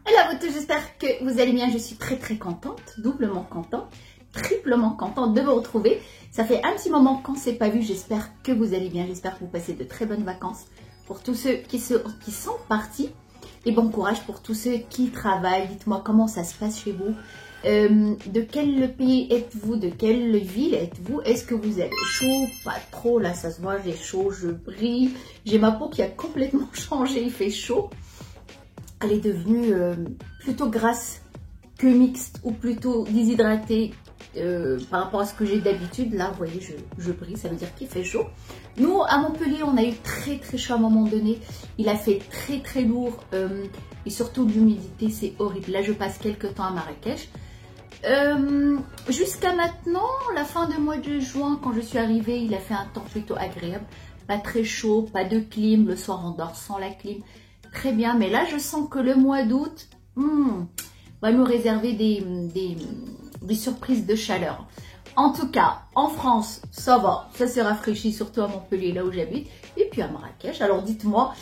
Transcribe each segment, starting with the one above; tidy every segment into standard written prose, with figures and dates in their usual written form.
Hello à vous tous, j'espère que vous allez bien. Je suis très contente, doublement contente, triplement contente de vous retrouver. Ça fait un petit moment qu'on ne s'est pas vu, j'espère que vous allez bien, j'espère que vous passez de très bonnes vacances pour tous ceux qui sont partis. Et bon courage pour tous ceux qui travaillent. Dites-moi comment ça se passe chez vous. De quel pays êtes-vous? De quelle ville êtes-vous? Est-ce que vous avez chaud? Pas trop, là ça se voit, j'ai chaud, je brille. J'ai ma peau qui a complètement changé, il fait chaud. Elle est devenue plutôt grasse que mixte ou plutôt déshydratée par rapport à ce que j'ai d'habitude. Là, vous voyez, je brille, ça veut dire qu'il fait chaud. Nous, à Montpellier, on a eu très chaud à un moment donné. Il a fait très lourd et surtout l'humidité, c'est horrible. Là, je passe quelques temps à Marrakech. Jusqu'à maintenant, la fin du mois de juin, quand je suis arrivée, il a fait un temps plutôt agréable. Pas très chaud, pas de clim. Le soir, on dort sans la clim. Très bien, mais là, je sens que le mois d'août va nous réserver des surprises de chaleur. En tout cas, en France, ça va, ça s'est rafraîchi, surtout à Montpellier, là où j'habite, et puis à Marrakech. Alors dites-moi,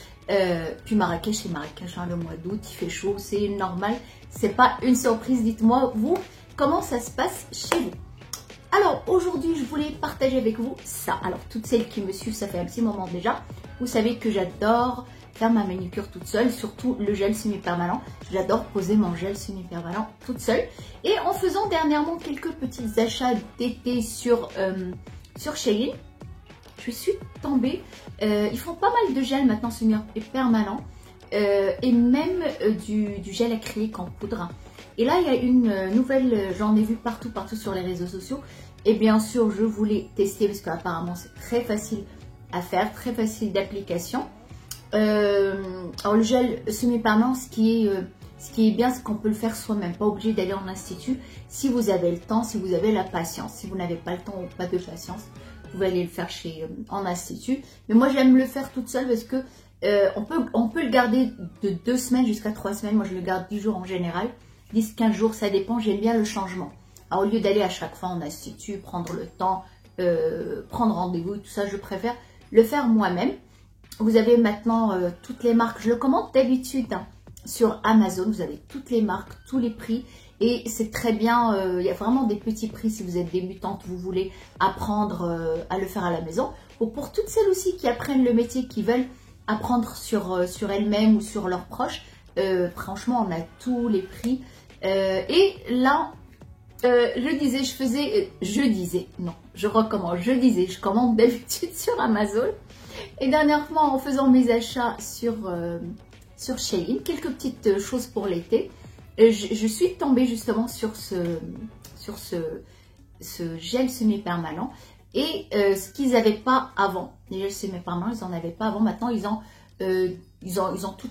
puis Marrakech, c'est Marrakech, hein, le mois d'août, il fait chaud, c'est normal, c'est pas une surprise. Dites-moi, vous, comment ça se passe chez vous? Alors aujourd'hui, je voulais partager avec vous ça. Alors toutes celles qui me suivent, ça fait un petit moment déjà, vous savez que j'adore faire ma manucure toute seule, surtout le gel semi-permanent. J'adore poser mon gel semi-permanent toute seule. Et en faisant dernièrement quelques petits achats d'été sur Shein, je suis tombée. Ils font pas mal de gel maintenant semi-permanent et même du gel acrylique en poudre. Et là, il y a une nouvelle, j'en ai vu partout sur les réseaux sociaux. Et bien sûr, je voulais tester parce qu'apparemment, c'est très facile à faire, très facile d'application. Alors le gel semi-permanent, ce qui est bien, c'est qu'on peut le faire soi-même, pas obligé d'aller en institut. Si vous avez le temps, si vous avez la patience. Si vous n'avez pas le temps ou pas de patience, vous pouvez aller le faire en institut. Mais moi, j'aime le faire toute seule parce que on peut le garder de 2 semaines jusqu'à 3 semaines. Moi, je le garde 10 jours en général. 10-15 jours, ça dépend. J'aime bien le changement. Alors, au lieu d'aller à chaque fois en institut, prendre le temps, prendre rendez-vous, tout ça, je préfère le faire moi-même. Vous avez maintenant toutes les marques. Je le commande d'habitude sur Amazon. Vous avez toutes les marques, tous les prix. Et c'est très bien. Il y a vraiment des petits prix si vous êtes débutante, vous voulez apprendre à le faire à la maison. Ou pour toutes celles aussi qui apprennent le métier, qui veulent apprendre sur elles-mêmes ou sur leurs proches. Franchement, on a tous les prix. Et là, je commande d'habitude sur Amazon. Et dernièrement, en faisant mes achats sur Shein, quelques petites choses pour l'été, je suis tombée justement sur ce gel semi-permanent. Et ce qu'ils n'avaient pas avant, les gels semi-permanents, ils n'en avaient pas avant. Maintenant, ils ont tout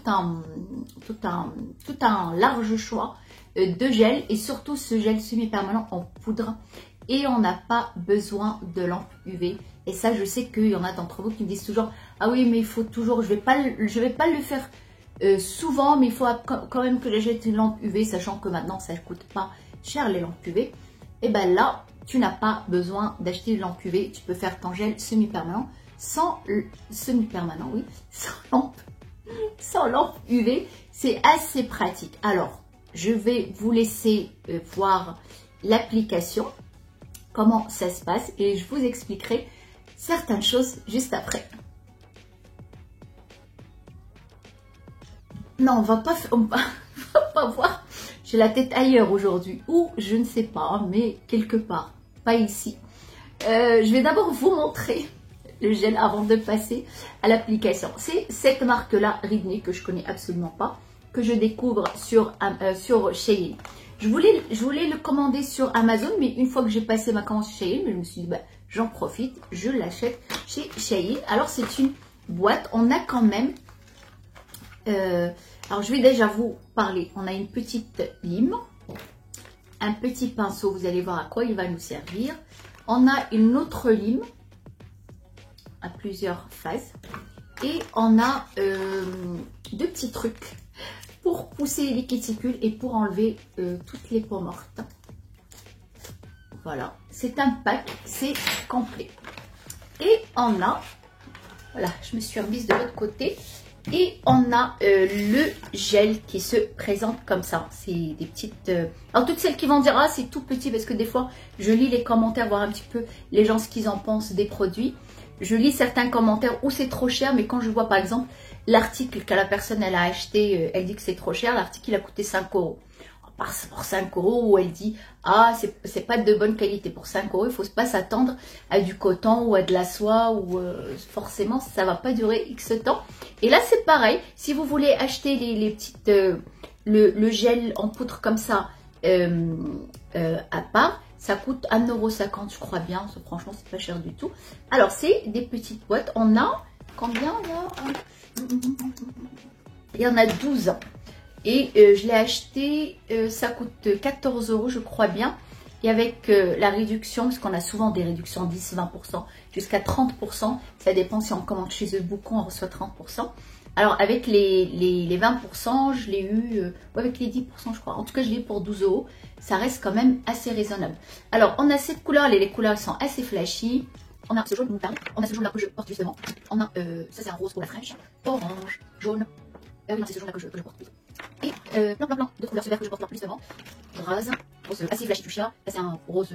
un large choix de gel, et surtout ce gel semi-permanent en poudre. Et on n'a pas besoin de lampe UV. Et ça, je sais qu'il y en a d'entre vous qui me disent toujours « Ah oui, mais il faut toujours, je vais pas le faire souvent, mais il faut quand même que j'achète une lampe UV, sachant que maintenant, ça ne coûte pas cher les lampes UV. » Et bien là, tu n'as pas besoin d'acheter une lampe UV. Tu peux faire ton gel semi-permanent sans lampe UV. C'est assez pratique. Alors, je vais vous laisser voir l'application, comment ça se passe, et je vous expliquerai certaines choses juste après. Non, on va pas voir. J'ai la tête ailleurs aujourd'hui, ou je ne sais pas, mais quelque part, pas ici. Je vais d'abord vous montrer le gel avant de passer à l'application. C'est cette marque-là, Ridney, que je connais absolument pas, que je découvre sur Shein. Je voulais le commander sur Amazon, mais une fois que j'ai passé ma commande chez Shein, je me suis dit, bah, j'en profite, je l'achète chez Shein. Alors, c'est une boîte, on a quand même... alors, je vais déjà vous parler. On a une petite lime, un petit pinceau, vous allez voir à quoi il va nous servir. On a une autre lime à plusieurs phases. Et on a 2 petits trucs pour pousser les cuticules et pour enlever toutes les peaux mortes. Voilà, c'est un pack, c'est complet. Et on a, voilà, je me suis remise de l'autre côté. Et on a le gel qui se présente comme ça. C'est des petites... Alors toutes celles qui vont dire, ah c'est tout petit, parce que des fois je lis les commentaires, voir un petit peu les gens ce qu'ils en pensent des produits. Je lis certains commentaires où c'est trop cher, mais quand je vois par exemple l'article que la personne elle a acheté, elle dit que c'est trop cher, l'article il a coûté 5 €. Pour 5 € où elle dit ah c'est pas de bonne qualité, pour 5 €, il faut pas s'attendre à du coton ou à de la soie, ou forcément ça va pas durer X temps. Et là c'est pareil, si vous voulez acheter les petites le gel en poudre comme ça à part, ça coûte 1,50 € je crois bien. Franchement c'est pas cher du tout. Alors c'est des petites boîtes, on a combien là? Il y en a 12. Et je l'ai acheté, ça coûte 14 € je crois bien. Et avec la réduction, parce qu'on a souvent des réductions 10, 20%, jusqu'à 30%. Ça dépend si on commande chez The Boucon, on reçoit 30%. Alors avec les 20%, je l'ai eu, ou avec les 10% je crois. En tout cas je l'ai eu pour 12 €. Ça reste quand même assez raisonnable. Alors on a cette couleur, les couleurs sont assez flashy. On a ce jaune moutarde, on a ce jaune là que je porte justement. On a, ça c'est un rose pour la fraîche, orange, jaune. Ah oui, non, c'est ce jaune là que je porte plus. Et plein de couleurs super que je porte plus devant. Rose assez flashy fuchsia. Là c'est un rose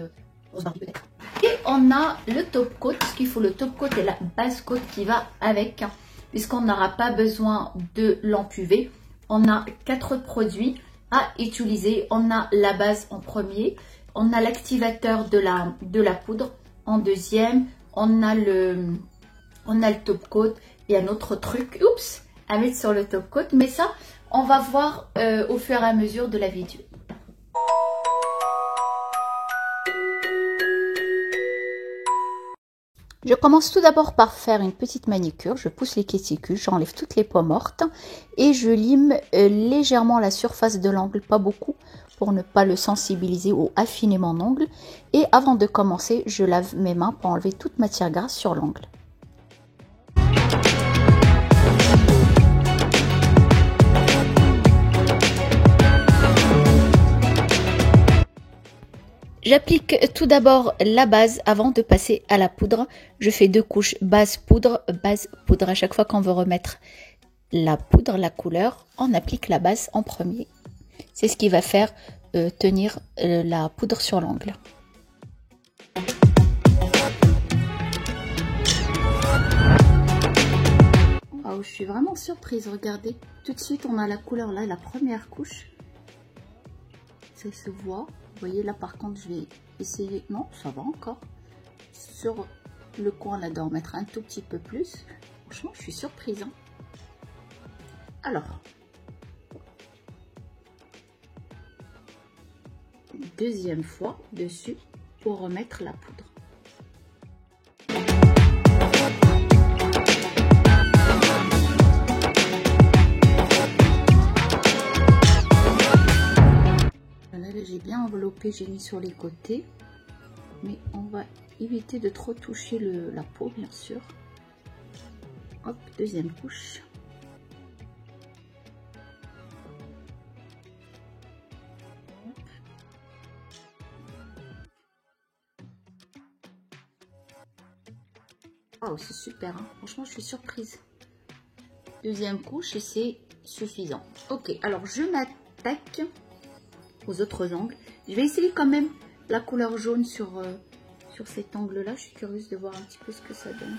Barbie peut-être. Et on a le top coat, parce qu'il faut le top coat et la base coat qui va avec, puisqu'on n'aura pas besoin de lampe UV. On a 4 produits à utiliser. On a la base en premier, on a l'activateur de la poudre en deuxième, on a le top coat et un autre truc, oups, à mettre sur le top coat, mais ça on va voir au fur et à mesure de la vidéo. Je commence tout d'abord par faire une petite manicure. Je pousse les cuticules, j'enlève toutes les peaux mortes et je lime légèrement la surface de l'ongle, pas beaucoup, pour ne pas le sensibiliser ou affiner mon ongle. Et avant de commencer, je lave mes mains pour enlever toute matière grasse sur l'ongle. J'applique tout d'abord la base avant de passer à la poudre. Je fais 2 couches base poudre. À chaque fois qu'on veut remettre la poudre, la couleur, on applique la base en premier. C'est ce qui va faire tenir la poudre sur l'ongle. Oh, je suis vraiment surprise, regardez. Tout de suite on a la couleur là, la première couche. Ça se voit. Vous voyez là par contre je vais essayer, non ça va encore, sur le coin là d'en mettre un tout petit peu plus. Franchement je suis surprise hein. Alors deuxième fois dessus pour remettre la poudre. J'ai bien enveloppé, j'ai mis sur les côtés, mais on va éviter de trop toucher la peau bien sûr. Hop, deuxième couche. Oh c'est super hein. Franchement je suis surprise. Deuxième couche et c'est suffisant. Ok, alors je m'attaque aux autres angles. Je vais essayer quand même la couleur jaune sur cet angle là. Je suis curieuse de voir un petit peu ce que ça donne.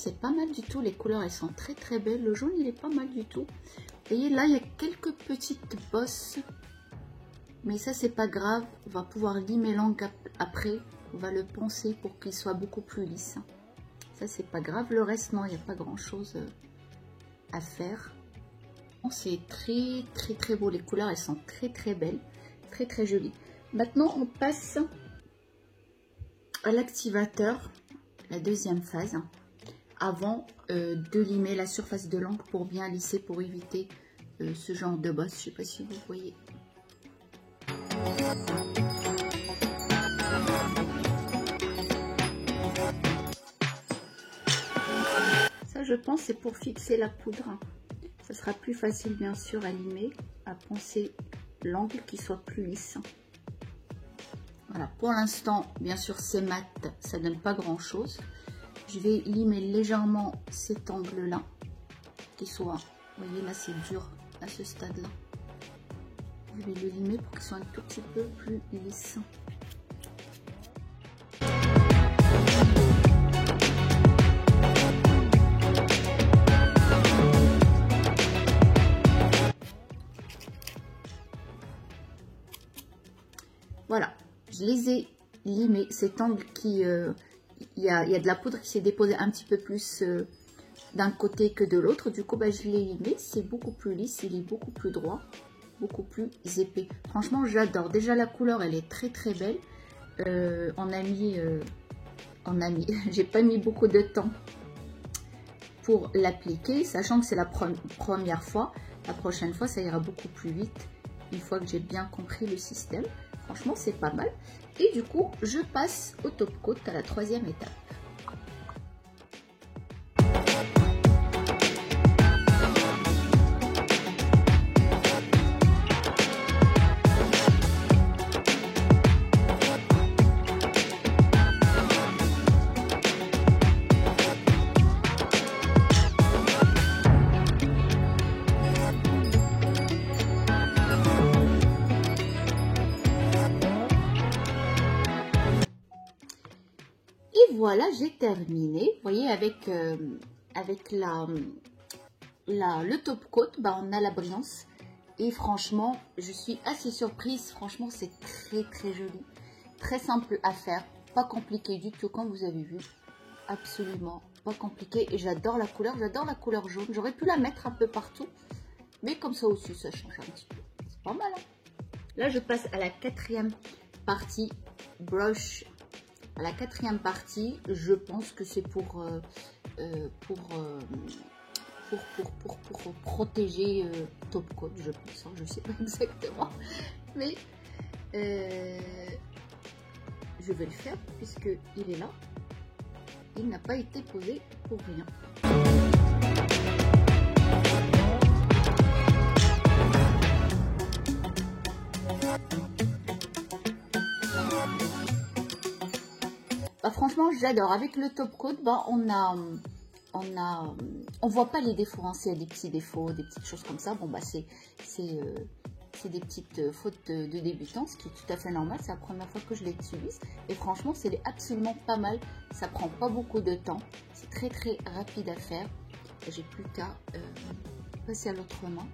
c'est pas mal du tout. Les couleurs, elles sont très très belles. Le jaune, il est pas mal du tout. Vous voyez, là, il y a quelques petites bosses. Mais ça, c'est pas grave. On va pouvoir limer l'angle après. On va le poncer pour qu'il soit beaucoup plus lisse. Ça, c'est pas grave. Le reste, non, il n'y a pas grand-chose à faire. C'est très très très beau. Les couleurs, elles sont très très belles. Très très jolies. Maintenant, on passe à l'activateur, la deuxième phase, avant de limer la surface de l'angle pour bien lisser, pour éviter ce genre de bosse. Je sais pas si vous voyez. Ça, je pense, c'est pour fixer la poudre. Ça sera plus facile, bien sûr, à limer, à poncer l'angle qui soit plus lisse. Voilà, pour l'instant, bien sûr, c'est mat, ça donne pas grand-chose. Je vais limer légèrement cet angle-là, qui soit, vous voyez, là, c'est dur à ce stade-là. Je vais le limer pour qu'il soit un tout petit peu plus lisse. Voilà, je les ai limés. Cet angle qui, il y a de la poudre qui s'est déposée un petit peu plus d'un côté que de l'autre. Du coup, bah, je l'ai limé. C'est beaucoup plus lisse, il est beaucoup plus droit, beaucoup plus épais. Franchement, j'adore. Déjà, la couleur, elle est très très belle. On a mis, j'ai pas mis beaucoup de temps pour l'appliquer, sachant que c'est la première fois. La prochaine fois, ça ira beaucoup plus vite. Une fois que j'ai bien compris le système. Franchement, c'est pas mal. Et du coup, je passe au top coat à la troisième étape. Voilà, j'ai terminé. Vous voyez, avec le top coat, bah, on a la brillance. Et franchement, je suis assez surprise. Franchement, c'est très très joli. Très simple à faire. Pas compliqué du tout, comme vous avez vu. Absolument pas compliqué. Et j'adore la couleur. J'adore la couleur jaune. J'aurais pu la mettre un peu partout. Mais comme ça aussi, ça change un petit peu. C'est pas mal, hein? Là, je passe à la quatrième partie. Brush. À la quatrième partie, je pense que c'est pour protéger top coat, je pense, hein, je ne sais pas exactement, mais je vais le faire puisque il est là, il n'a pas été posé pour rien. Bah, franchement, j'adore. Avec le top coat, bah, on voit pas les défauts, hein. S'il y a des petits défauts, des petites choses comme ça, bon bah c'est des petites fautes de débutants, ce qui est tout à fait normal. C'est la première fois que je les utilise et franchement, c'est absolument pas mal. Ça prend pas beaucoup de temps, c'est très très rapide à faire. J'ai plus qu'à passer à l'autre main.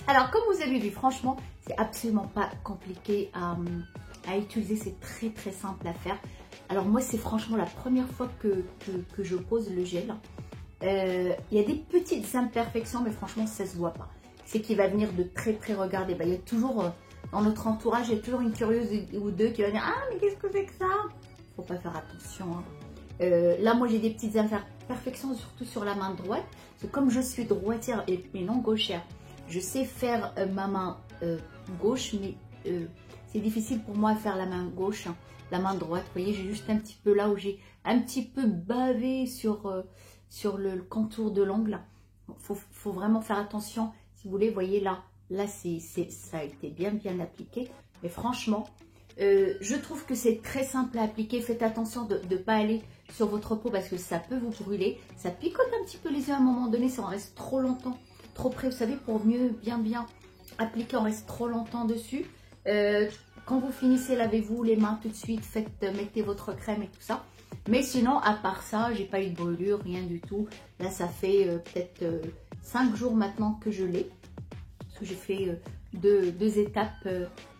Alors, comme vous avez vu, franchement, c'est absolument pas compliqué à utiliser. C'est très très simple à faire. Alors moi, c'est franchement la première fois que je pose le gel. Il y a des petites imperfections, mais franchement, ça se voit pas. C'est qu'il va venir de très très, regardez, bah, il y a toujours, dans notre entourage, il y a toujours une curieuse ou deux qui va dire « Ah, mais qu'est-ce que c'est que ça ?» Faut pas faire attention, hein. Là, moi, j'ai des petites imperfections, surtout sur la main droite. Parce que comme je suis droitière et non gauchère, je sais faire ma main gauche, mais c'est difficile pour moi de faire la main gauche, hein, la main droite. Vous voyez, j'ai juste un petit peu là où j'ai un petit peu bavé sur le contour de l'ongle. Faut vraiment faire attention. Si vous voulez, vous voyez là ça a été bien appliqué. Mais franchement, je trouve que c'est très simple à appliquer. Faites attention de ne pas aller sur votre peau parce que ça peut vous brûler. Ça picote un petit peu les yeux à un moment donné si on reste trop longtemps, trop près. Vous savez, pour mieux bien appliquer, on reste trop longtemps dessus. Quand vous finissez, lavez-vous les mains tout de suite, mettez votre crème et tout ça. Mais sinon, à part ça, j'ai pas eu de brûlure, rien du tout. Là, ça fait peut-être 5 jours maintenant que je l'ai. Parce que j'ai fait deux étapes.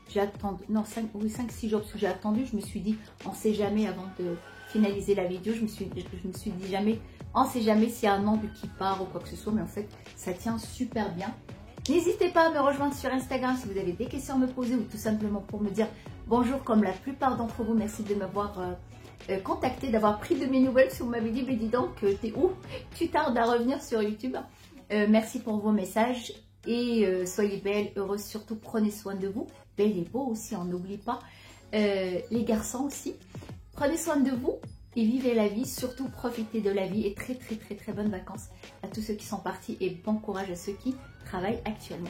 J'ai attendu, non, 5-6 jours, parce que j'ai attendu. Je me suis dit, on sait jamais avant de finaliser la vidéo. Je me suis dit jamais, on sait jamais s'il y a un angle qui part ou quoi que ce soit. Mais en fait, ça tient super bien. N'hésitez pas à me rejoindre sur Instagram si vous avez des questions à me poser ou tout simplement pour me dire bonjour comme la plupart d'entre vous. Merci de m'avoir contacté, d'avoir pris de mes nouvelles. Si vous m'avez dit, mais dis donc, t'es où? Tu tardes à revenir sur YouTube. Merci pour vos messages et soyez belles, heureuses, surtout prenez soin de vous. Belle et beau aussi, on n'oublie pas. Les garçons aussi. Prenez soin de vous et vivez la vie, surtout profitez de la vie et très bonnes vacances à tous ceux qui sont partis et bon courage à ceux qui travaillent actuellement.